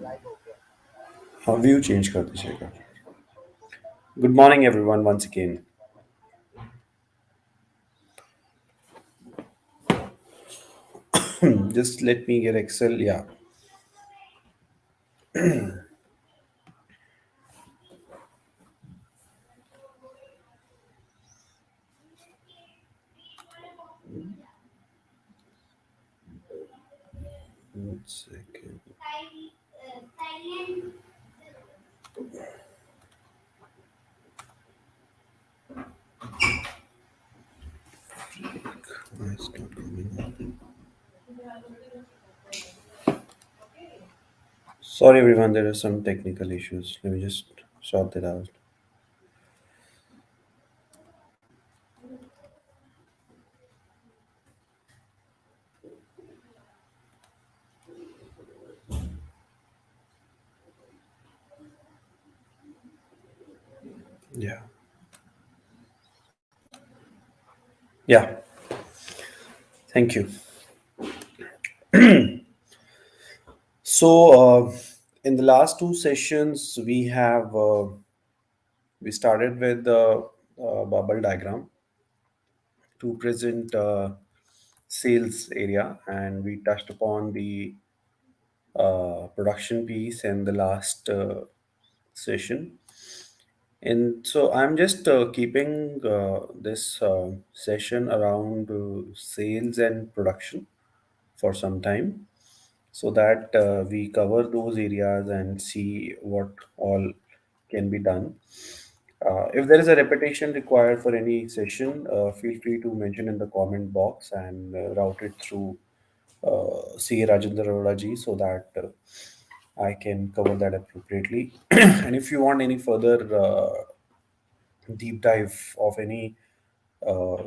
हाँ view change कर दीजिएगा. Good morning, everyone, once again. Just let me get Excel. Yeah. 1 second. Why it's not coming up? Sorry, everyone. There are some technical issues. Let me just sort that out. Yeah. Yeah. Thank you. So, in the last two sessions, we started with the bubble diagram to present sales area, and we touched upon the production piece in the last session. And so I'm just keeping this session around sales and production for some time so that we cover those areas and see what all can be done. If there is a repetition required for any session, feel free to mention in the comment box and route it through C. Rajendra Arora ji so that I can cover that appropriately. And if you want any further deep dive of any uh,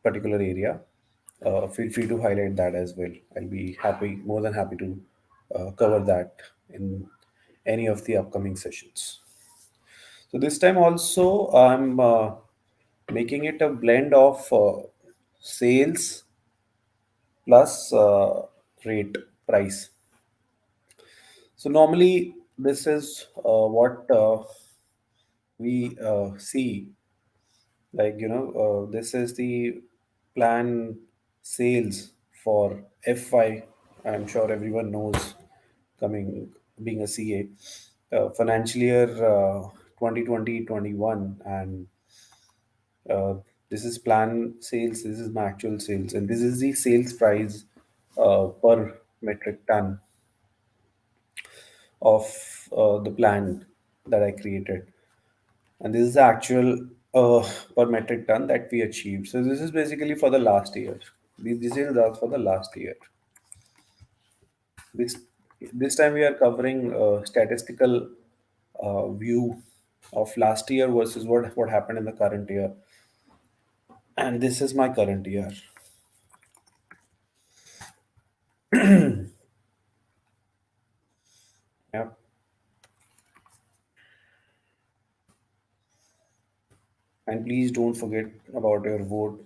particular area, feel free to highlight that as well. I'll be more than happy to cover that in any of the upcoming sessions. So this time also, I'm making it a blend of sales plus rate price. So normally, this is what we see, like this is the plan sales for FY. I'm sure everyone knows, coming being a CA, financial year 2020 and uh, this is plan sales, this is my actual sales, and this is the sales price per metric ton of the plan that I created. And this is the actual per metric ton that we achieved. So this is basically for the last year. This is for the last year. This this time we are covering statistical view of last year versus what happened in the current year. And this is my current year. Yeah. And please don't forget about your vote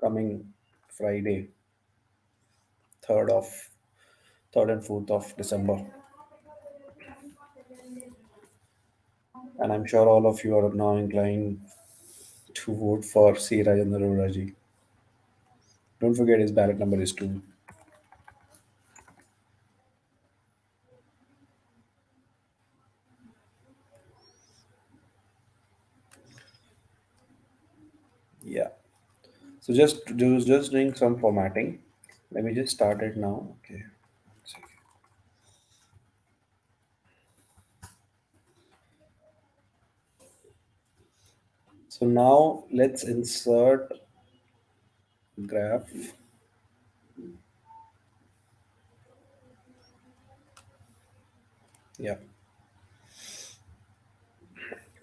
coming Friday, third of 3rd and 4th of December. And I'm sure all of you are now inclined to vote for C. Rajendra Raji. Don't forget his ballot number is 2. Yeah. So just doing some formatting. Let me just start it now. Okay. 1 second. So now let's insert graph. Yeah.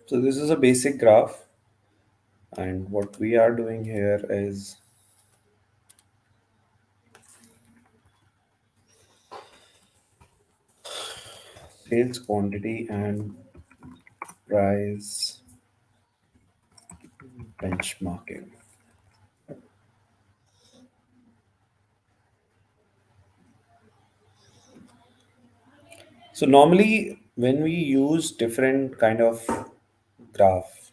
So this is a basic graph, and what we are doing here is sales quantity and price benchmarking. So normally when we use different kind of graph,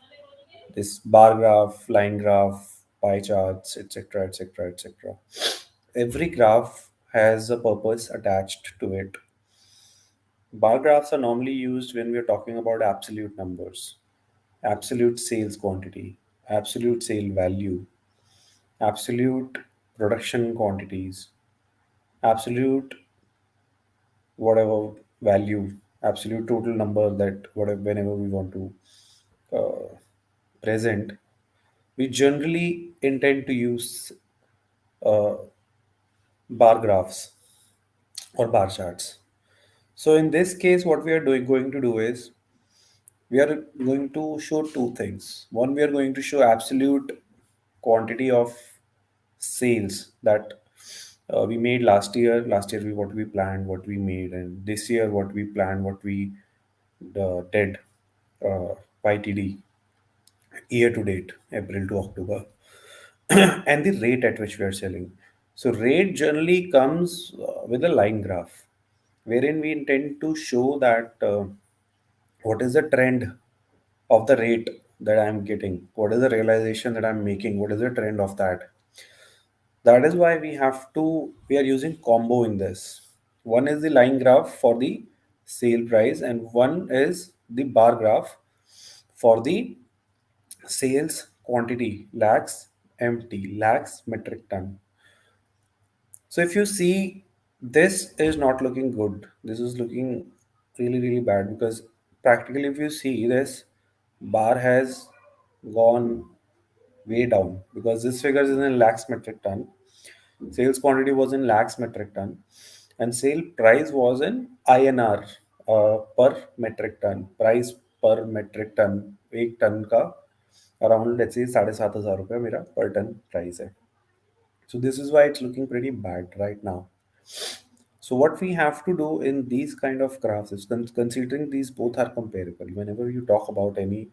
this bar graph, line graph, pie charts, etc., etc., etc., every graph has a purpose attached to it. Bar graphs are normally used when we are talking about absolute numbers, absolute sales quantity, absolute sale value, absolute production quantities, absolute whatever value, absolute total number, that whatever whenever we want to uh, present, we generally intend to use uh, bar graphs or bar charts. So in this case, what we are going to do is we are going to show two things. One, we are going to show absolute quantity of sales that we made last year. Last year, we what we planned, what we made, and this year, what we planned, what we did, uh, YTD, year to date, April to October, and the rate at which we are selling. So, rate generally comes with a line graph, wherein we intend to show that what is the trend of the rate that I'm getting, what is the realization that I'm making, what is the trend of that. That is why we are using combo in this. One is the line graph for the sale price, and one is the bar graph for the sales quantity, lakhs empty, lakhs metric ton. So if you see, this is not looking good. This is looking really, really bad because practically, if you see this, bar has gone way down because this figure is in lakhs metric ton. Sales quantity was in lakhs metric ton, and sale price was in INR per metric ton. Price per metric ton, एक ton का around let's say 7,500 रुपये मेरा per ton price है. So this is why it's looking pretty bad right now. So what we have to do in these kind of graphs is considering these both are comparable. Whenever you talk about any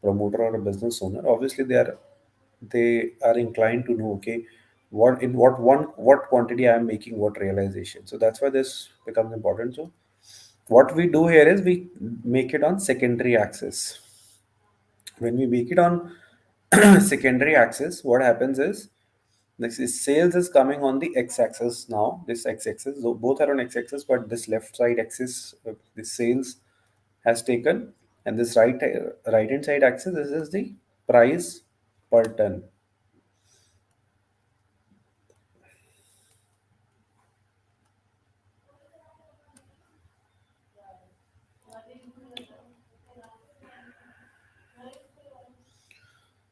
promoter or a business owner, obviously they are inclined to know, okay, what quantity I am making, what realization. So that's why this becomes important. So what we do here is we make it on secondary axis. When we make it on secondary axis, what happens is this is sales is coming on the x-axis now. This x-axis, so both are on x-axis, but this left side axis, the sales has taken, and this right hand side axis, this is the price per ton.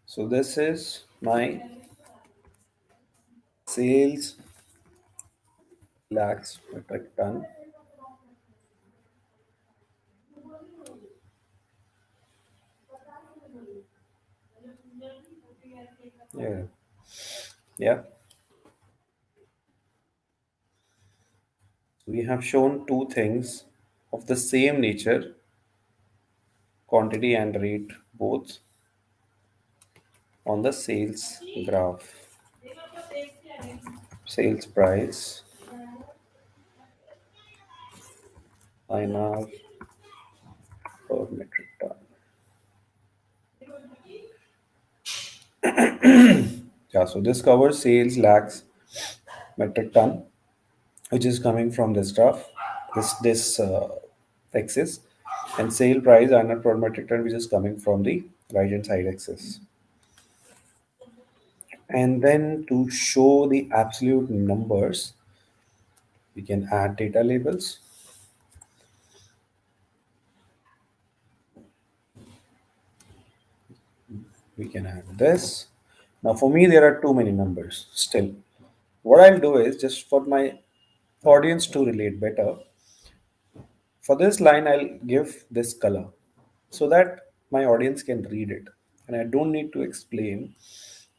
So this is my sales lakhs metric ton. Yeah, yeah. We have shown two things of the same nature, quantity and rate both on the sales graph. Sales price, INR per metric ton. Yeah, so this covers sales lakhs metric ton, which is coming from this graph, this axis, and sale price INR per metric ton, which is coming from the right hand side axis. And then to show the absolute numbers, we can add data labels. We can add this. Now, for me, there are too many numbers still. What I'll do is just for my audience to relate better, for this line, I'll give this color so that my audience can read it. And I don't need to explain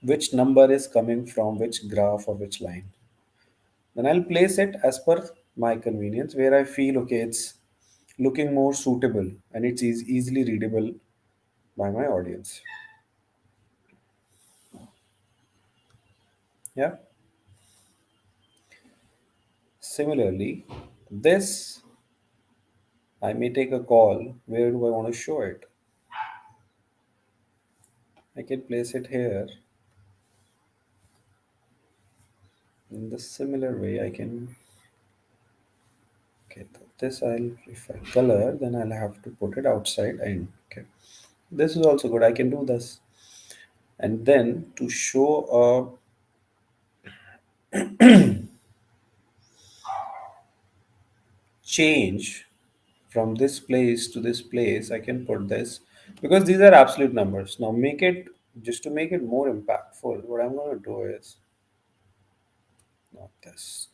which number is coming from which graph or which line. Then I'll place it as per my convenience where I feel okay, it's looking more suitable and it's easily readable by my audience. Yeah. Similarly, this I may take a call. Where do I want to show it? I can place it here. In the similar way, I can. Okay, this I'll, if I color, then I'll have to put it outside. And okay, this is also good. I can do this. And then to show a change from this place to this place, I can put this because these are absolute numbers. Now make it, just to make it more impactful, what I'm going to do is not this.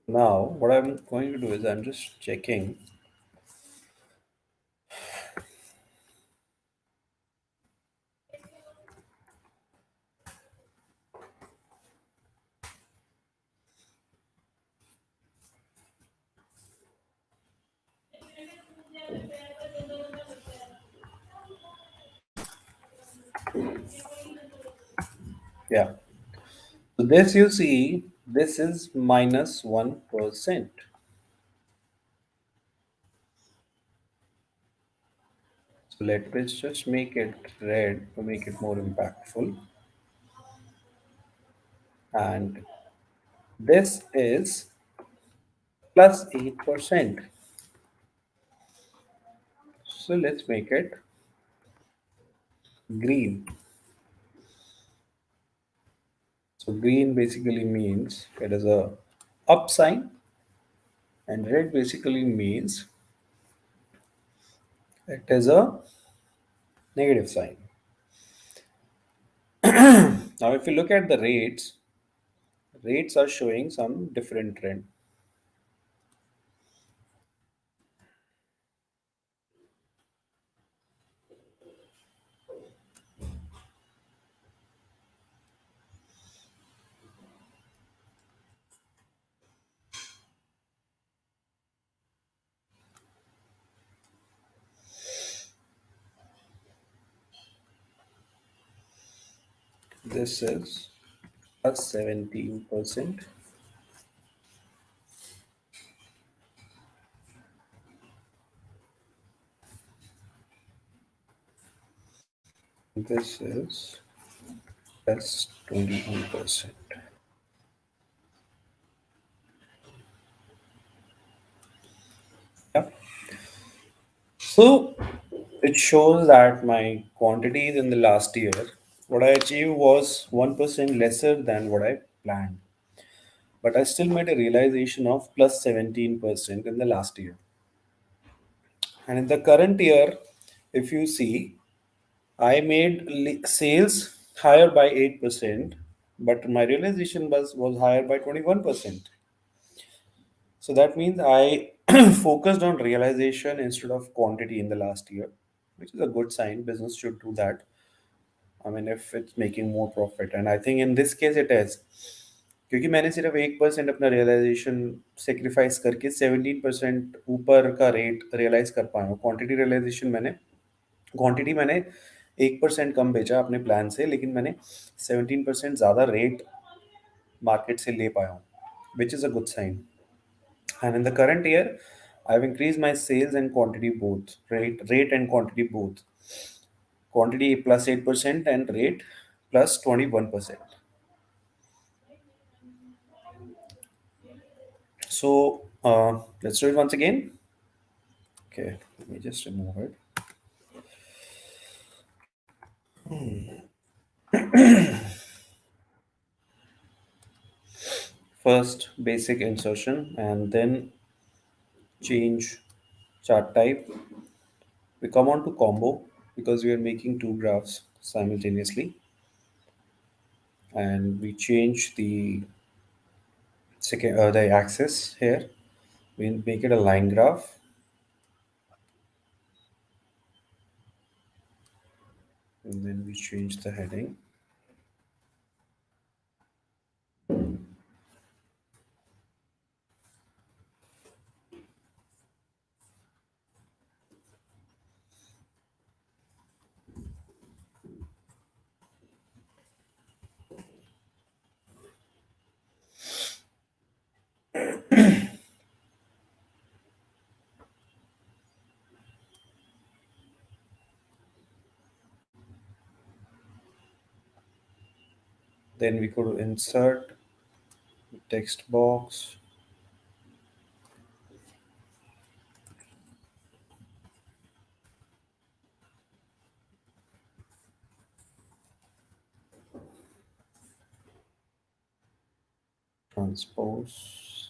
Now what I'm going to do is I'm just checking. Yeah. So this, you see, this is minus 1%. So let's just make it red to make it more impactful. And this is plus 8%. So let's make it green. So green basically means it is a up sign, and red basically means it is a negative sign. Now if you look at the rates are showing some different trend. This is plus 17%. This is plus 21%. Yep. So it shows that my quantities in the last year, what I achieved was 1% lesser than what I planned. But I still made a realization of plus 17% in the last year. And in the current year, if you see, I made sales higher by 8%, but my realization was higher by 21%. So that means I focused on realization instead of quantity in the last year, which is a good sign. Business should do that. I mean, if it's making more profit, and I think in this case it is, क्योंकि मैंने सिर्फ 1% अपना realisation sacrifice करके 17% ऊपर का rate realise कर पाया हूँ. क्वांटिटी मैंने 1% कम बेचा अपने प्लान से, लेकिन मैंने 17% ज़्यादा रेट मार्केट से ले पाया हूँ, which is a good sign. And in the current year, I've increased my sales and quantity both, rate and quantity both. Quantity plus 8% and rate plus 21%. So let's do it once again. Okay, let me just remove it. First, basic insertion, and then change chart type. We come on to combo because we are making two graphs simultaneously, and we change the axis here. We make it a line graph, and then we change the heading. Then we could insert text box, transpose.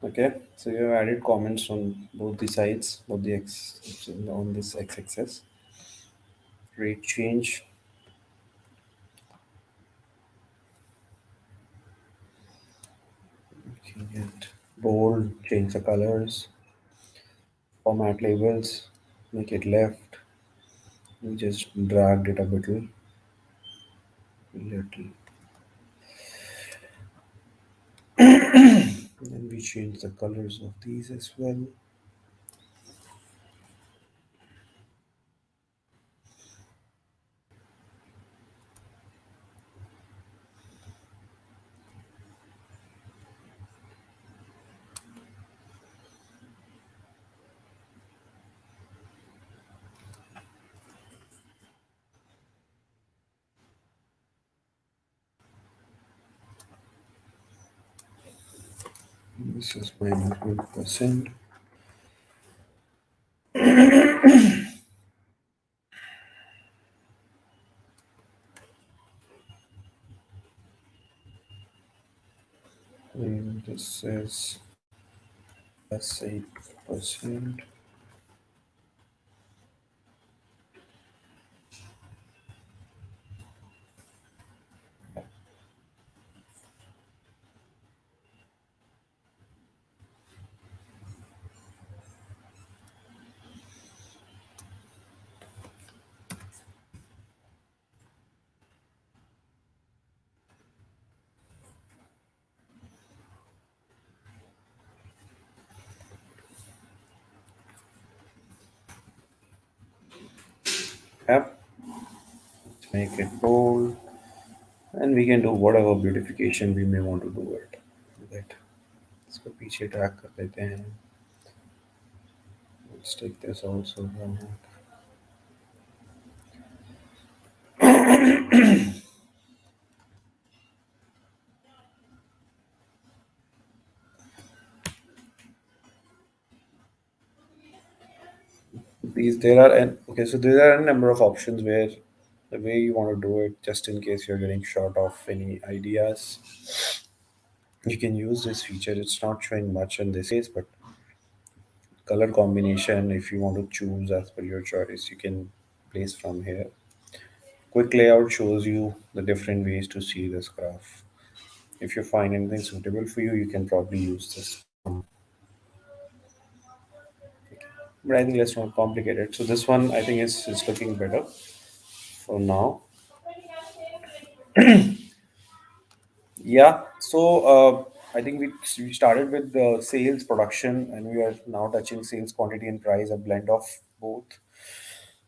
Okay, so you have added comments on both the sides, both the x on this x-axis. Rate change. You can get bold, change the colors, format labels, make it left. We just dragged it a little. Then we change the colors of these as well. This is my movement percent. And this is plus 8%. Yep, make it bold. And we can do whatever beautification we may want to do it with it. इसको पीछे drag कर देते हैं. Let's take this also. These there are an okay, so there are a number of options where the way you want to do it, just in case you're getting short of any ideas, you can use this feature. It's not showing much in this case, but color combination, if you want to choose as per your choice, you can place from here. Quick layout shows you the different ways to see this graph. If you find anything suitable for you, you can probably use this. But I think let's not complicate it. So this one I think is looking better for now. Yeah. So I think we started with the sales production, and we are now touching sales quantity and price, a blend of both.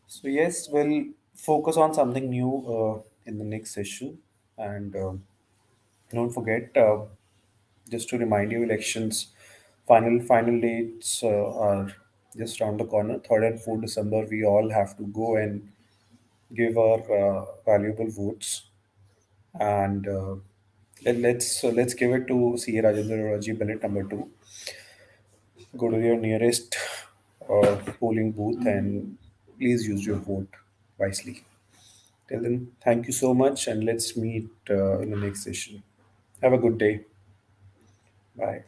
So yes, we'll focus on something new in the next session, and don't forget. Just to remind you, elections final dates are just around the corner. 3rd and 4th December, we all have to go and give our valuable votes, and let's give it to CA Rajendra Raji ballot number 2. Go to your nearest polling booth and please use your vote wisely. Till then, thank you so much, and let's meet in the next session. Have a good day. Bye.